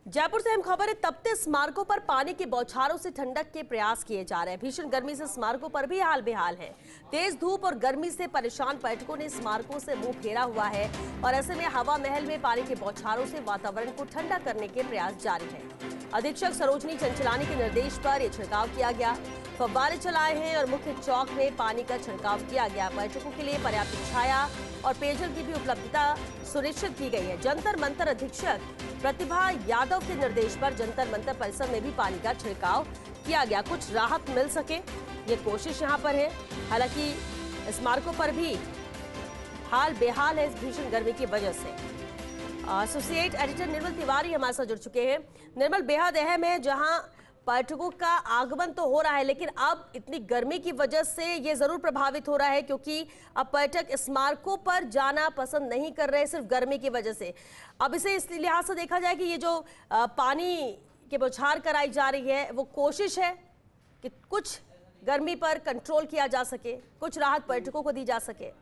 जयपुर से अहम खबर है। तपते स्मारकों पर पानी की बौछारों से ठंडक के प्रयास किए जा रहे हैं। भीषण गर्मी से स्मारकों पर भी हाल बेहाल है। तेज धूप और गर्मी से परेशान पर्यटकों ने स्मारकों से मुंह फेरा हुआ है और ऐसे में हवा महल में पानी की बौछारों से वातावरण को ठंडा करने के प्रयास जारी है। अधीक्षक सरोजनी चंचलानी के निर्देश पर यह छिड़काव किया गया। फव्वारे चलाए हैं और मुख्य चौक में पानी का छिड़काव किया गया। पर्यटकों के लिए पर्याप्त छाया और पेयजल की भी उपलब्धता सुनिश्चित की गई है। जंतर मंतर अधीक्षक प्रतिभा यादव के निर्देश पर जंतर मंतर परिसर में भी पानी का छिड़काव किया गया। कुछ राहत मिल सके ये कोशिश यहां पर है। हालांकि स्मारकों पर भी हाल बेहाल है इस भीषण गर्मी की वजह से। एसोसिएट एडिटर निर्मल तिवारी हमारे साथ जुड़ चुके हैं। निर्मल, बेहद अहम है जहां पर्यटकों का आगमन तो हो रहा है, लेकिन अब इतनी गर्मी की वजह से ये जरूर प्रभावित हो रहा है क्योंकि अब पर्यटक स्मारकों पर जाना पसंद नहीं कर रहे सिर्फ गर्मी की वजह से। अब इसे इस लिहाज से देखा जाए कि ये जो पानी की बौछार कराई जा रही है वो कोशिश है कि कुछ गर्मी पर कंट्रोल किया जा सके, कुछ राहत पर्यटकों को दी जा सके।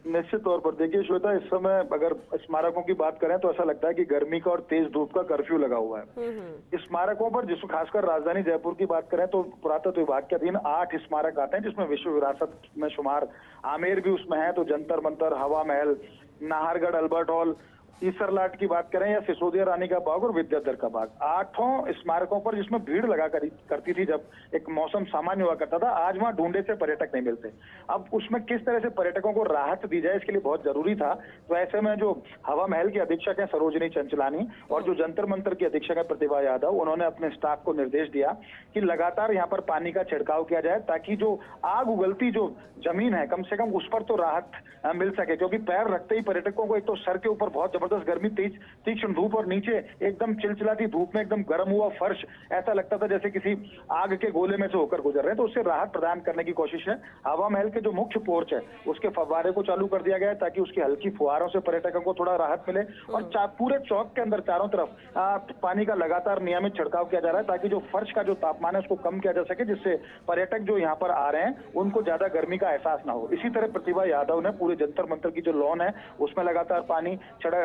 निश्चित तौर पर देखिए श्वेता, इस समय अगर स्मारकों की बात करें तो ऐसा लगता है कि गर्मी का और तेज धूप का कर्फ्यू लगा हुआ है स्मारकों पर। जिसमें खासकर राजधानी जयपुर की बात करें तो पुरातत्व विभाग के अधीन 8 स्मारक आते हैं जिसमें विश्व विरासत में शुमार आमेर भी उसमें है। तो जंतर मंतर, हवा महल, नाहरगढ़ अल्बर्ट हॉल, ईसरलाट की बात करें या सिसोदिया रानी का बाग और विद्याधर का बाग, 8 स्मारकों पर जिसमें भीड़ लगा करती थी जब एक मौसम सामान्य हुआ करता था, आज वहां ढूंढे से पर्यटक नहीं मिलते। अब उसमें किस तरह से पर्यटकों को राहत दी जाए इसके लिए बहुत जरूरी था। तो ऐसे में जो हवा महल के अधीक्षक है सरोजनी चंचलानी और जो जंतर मंतर की अधीक्षक है प्रतिभा यादव, उन्होंने अपने स्टाफ को निर्देश दिया कि लगातार यहाँ पर पानी का छिड़काव किया जाए ताकि जो आग उगलती जो जमीन है कम से कम उस पर तो राहत मिल सके। क्योंकि पैर रखते ही पर्यटकों को एक तो सर के ऊपर बहुत जबरदस्त गर्मी, तीक्ष्ण धूप और नीचे एकदम चिलचिलाती धूप में एकदम गर्म हुआ फर्श, ऐसा लगता था जैसे किसी आग के गोले में से होकर गुजर रहे हैं। तो उससे राहत प्रदान करने की कोशिश है। हवा महल के जो मुख्य पोर्च है उसके फव्वारे को चालू कर दिया गया है ताकि उसकी हल्की फुहारों से पर्यटकों को थोड़ा राहत मिले। और पूरे चौक के अंदर चारों तरफ पानी का लगातार नियमित छिड़काव किया जा रहा है ताकि जो फर्श का जो तापमान है उसको कम किया जा सके, जिससे पर्यटक जो यहाँ पर आ रहे हैं उनको ज्यादा गर्मी का एहसास ना हो। इसी तरह प्रतिभा यादव ने पूरे जंतर मंतर की जो लॉन है उसमें लगातार पानी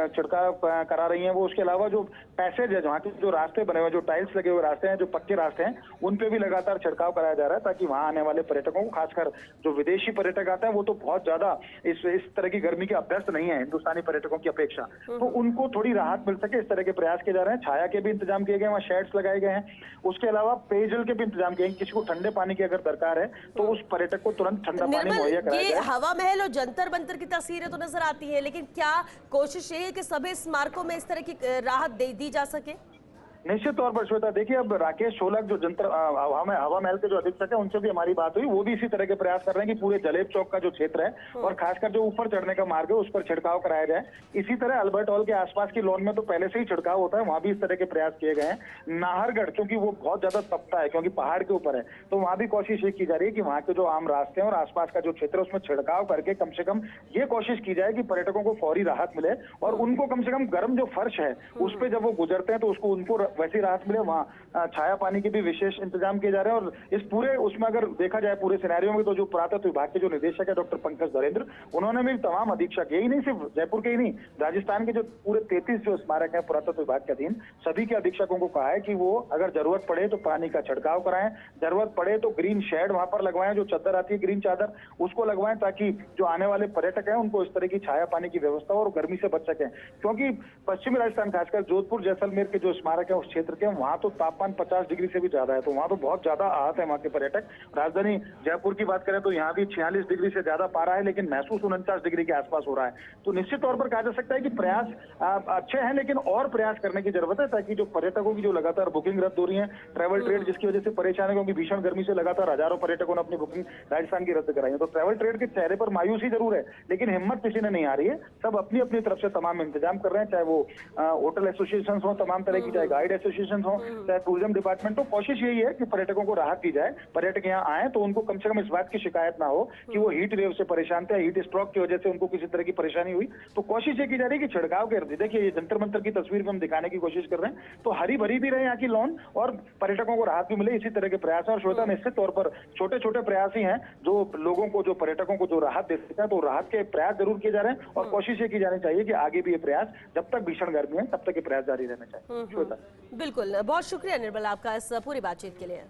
छिड़काव करा रही हैं। वो उसके अलावा जो पैसेज है, जहाँ के जो रास्ते बने हुए, जो टाइल्स लगे हुए रास्ते हैं, जो पक्के रास्ते हैं, उन पे भी लगातार छिड़काव कराया जा रहा है ताकि वहां आने वाले पर्यटकों को, खासकर जो विदेशी पर्यटक आते हैं वो तो बहुत ज्यादा इस तरह की गर्मी के अभ्यस्त नहीं है हिंदुस्तानी पर्यटकों की अपेक्षा, तो उनको थोड़ी राहत मिल सके इस तरह के प्रयास किए जा रहे हैं। छाया के भी इंतजाम किए गए, वहाँ शेड्स लगाए गए हैं। उसके अलावा पेयजल के भी इंतजाम किए हैं। किसी को ठंडे पानी की अगर दरकार है तो उस पर्यटक को तुरंत ठंडा पानी मुहैया कराया जाए। हवा महल और जंतर मंतर की तस्वीरें तो नजर आती है, लेकिन क्या कोशिश ये है कि सभी स्मारकों में इस तरह की राहत दी जा सके? निश्चित तौर पर श्वेता, देखिए अब राकेश शोलक जो हवा महल के जो अधीक्षक है उनसे भी हमारी बात हुई। वो भी इसी तरह के प्रयास कर रहे हैं कि पूरे जलेब चौक का जो क्षेत्र है और खासकर जो ऊपर चढ़ने का मार्ग है उस पर छिड़काव कराया जाए। इसी तरह अल्बर्ट हॉल के आसपास की लॉन में तो पहले से ही छिड़काव होता है, वहां भी इस तरह के प्रयास किए गए हैं। नाहरगढ़ क्योंकि वो बहुत ज्यादा तपता है क्योंकि पहाड़ के ऊपर है, तो वहां भी कोशिश ये की जा रही है कि वहां के जो आम रास्ते हैं और आसपास का जो क्षेत्र है उसमें छिड़काव करके कम से कम ये कोशिश की जाए कि पर्यटकों को फौरी राहत मिले और उनको कम से कम गर्म जो फर्श है उस पर जब वो गुजरते हैं तो उसको उनको वैसी राहत मिले। वहाँ छाया पानी के भी विशेष इंतजाम किए जा रहे हैं। और इस पूरे उसमें अगर देखा जाए पूरे सिनेरियो में तो जो पुरातत्व विभाग के जो निदेशक है डॉक्टर पंकज धरेंद्र, उन्होंने भी तमाम अधीक्षक, यही नहीं सिर्फ जयपुर के ही नहीं, राजस्थान के जो पूरे 33 जो स्मारक है पुरातत्व विभाग के अधीन, सभी के अधीक्षकों को कहा है कि वो अगर जरूरत पड़े तो पानी का छिड़काव कराएं, जरूरत पड़े तो ग्रीन शेड वहां पर लगवाएं, जो चादर आती है ग्रीन चादर उसको लगवाएं ताकि जो आने वाले पर्यटक हैं उनको इस तरह की छाया पानी की व्यवस्था हो और गर्मी से बच सकें। क्योंकि पश्चिमी राजस्थान खासकर जोधपुर जैसलमेर के जो स्मारक है उस क्षेत्र के, वहां तो तापमान 50 डिग्री से भी ज्यादा है, तो वहां तो बहुत ज्यादा आहत है वहां के पर्यटक। राजधानी जयपुर की बात करें तो यहाँ भी 46 डिग्री से ज्यादा पारा है, लेकिन महसूस 49 डिग्री के आसपास हो रहा है। तो निश्चित तौर पर कहा जा सकता है कि प्रयास अच्छे हैं, लेकिन और प्रयास करने की जरूरत है ताकि जो पर्यटकों की जो लगातार बुकिंग रद्द हो रही है, ट्रैवल ट्रेड जिसकी वजह से परेशान है क्योंकि भीषण गर्मी से लगातार हजारों पर्यटकों ने अपनी बुकिंग राजस्थान की रद्द कराई है। तो ट्रैवल ट्रेड के चेहरे पर मायूसी जरूर है, लेकिन हिम्मत किसी ने नहीं आ रही है। सब अपनी अपनी तरफ से तमाम इंतजाम कर रहे हैं, चाहे वो होटल एसोसिएशन हो तमाम तरह की, चाहे गाइड एसोसिएशन हो, चाहे टूरिज्म डिपार्टमेंट। तो कोशिश यही है कि पर्यटकों को राहत दी जाए। पर्यटक यहाँ आए तो उनको कम से कम इस बात की शिकायत ना हो कि वो हीट वेव से परेशान थे, हीट स्ट्रोक की वजह से उनको किसी तरह की परेशानी हुई। तो कोशिश ये की जा रही है कि छिड़काव कर दी। देखिए ये जंतर मंतर की तस्वीर में हम दिखाने की कोशिश कर रहे हैं, तो हरी भरी भी रहे यहाँ की लॉन और पर्यटकों को राहत भी मिले, इसी तरह के प्रयास है। और श्वेता, निश्चित तौर पर छोटे छोटे प्रयास ही हैं जो लोगों को, जो पर्यटकों को जो राहत दे सकते हैं। तो राहत के प्रयास जरूर किए जा रहे हैं और कोशिश ये की जानी चाहिए कि आगे भी ये प्रयास, जब तक भीषण गर्मी है तब तक ये प्रयास जारी रहना चाहिए। श्वेता। बिल्कुल, बहुत शुक्रिया निर्मल आपका इस पूरी बातचीत के लिए।